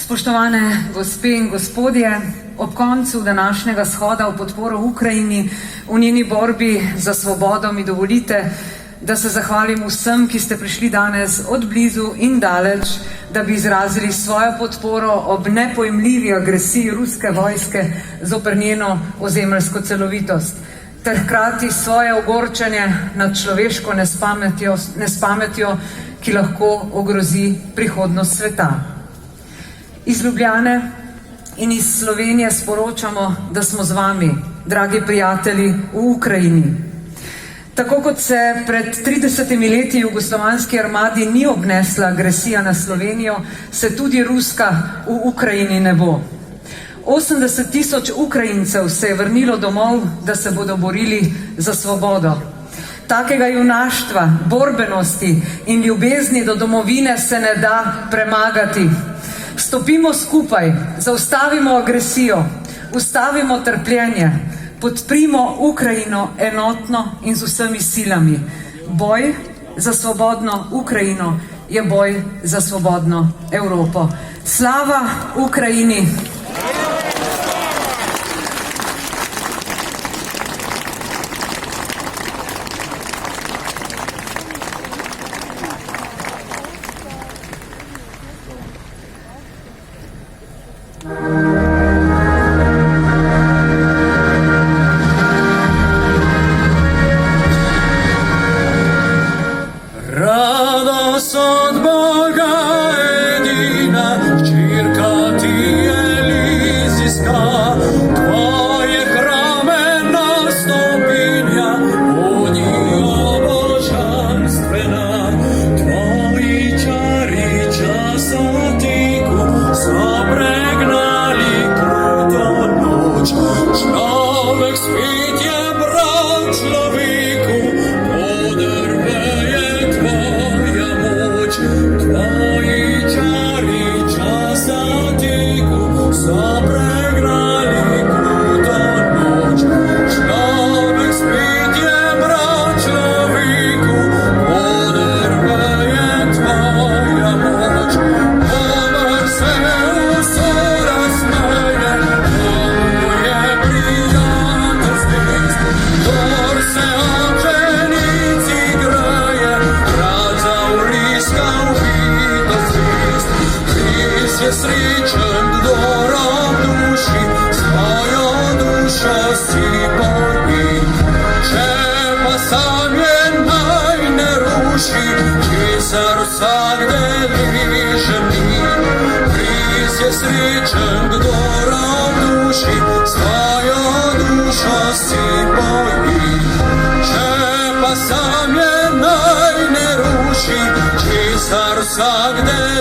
Spoštovane gospe in gospodje, ob koncu današnjega shoda v podporo Ukrajini v njeni borbi za svobodo mi dovolite, da se zahvalim vsem, ki ste prišli danes od blizu in daleč, da bi izrazili svojo podporo ob nepojmljivi agresiji ruske vojske zoper njeno ozemeljsko celovitost, ter hkrati svoje ogorčenje nad človeško nespametjo, ki lahko ogrozi prihodnost sveta. Iz Ljubljane in iz Slovenije sporočamo, da smo z vami, dragi prijatelji, v Ukrajini. Tako kot se pred 30 leti jugoslovanski armadi ni obnesla agresija na Slovenijo, se tudi ruska v Ukrajini ne bo. 80 000 Ukrajincev se je vrnilo domov, da se bodo borili za svobodo. Takega junaštva, borbenosti in ljubezni do domovine se ne da premagati. Stopimo skupaj, zaustavimo agresijo, ustavimo trpljenje, podprimo Ukrajino enotno in z vsemi silami. Boj za svobodno Ukrajino je boj za svobodno Evropo. Slava Ukrajini! Radost od Boga edina, hčerka ti je Lizijska, tvoje hramenna stopinja, unijo božanstvena, tvoji čari časa tiku, so pregnali kruto noč. Človek spet je brat človeku, tvoji čari časa teku, so pregnali kruto noč. Človek spet je brat človeku, podrve je tvoja moč. Dober se vso razsmeje, komu je prijatelj zvest. Kdor se ob ženici greje, rad zavriska je srečen, kdor ob duši svojo dušo si boji. Če pa sam je naj ne ruši, česar vsak deležen ni. Res je srečen, kdor ob duši svojo dušo si boji. Če pa sam je naj ne ruši, česar vsak deležen ni.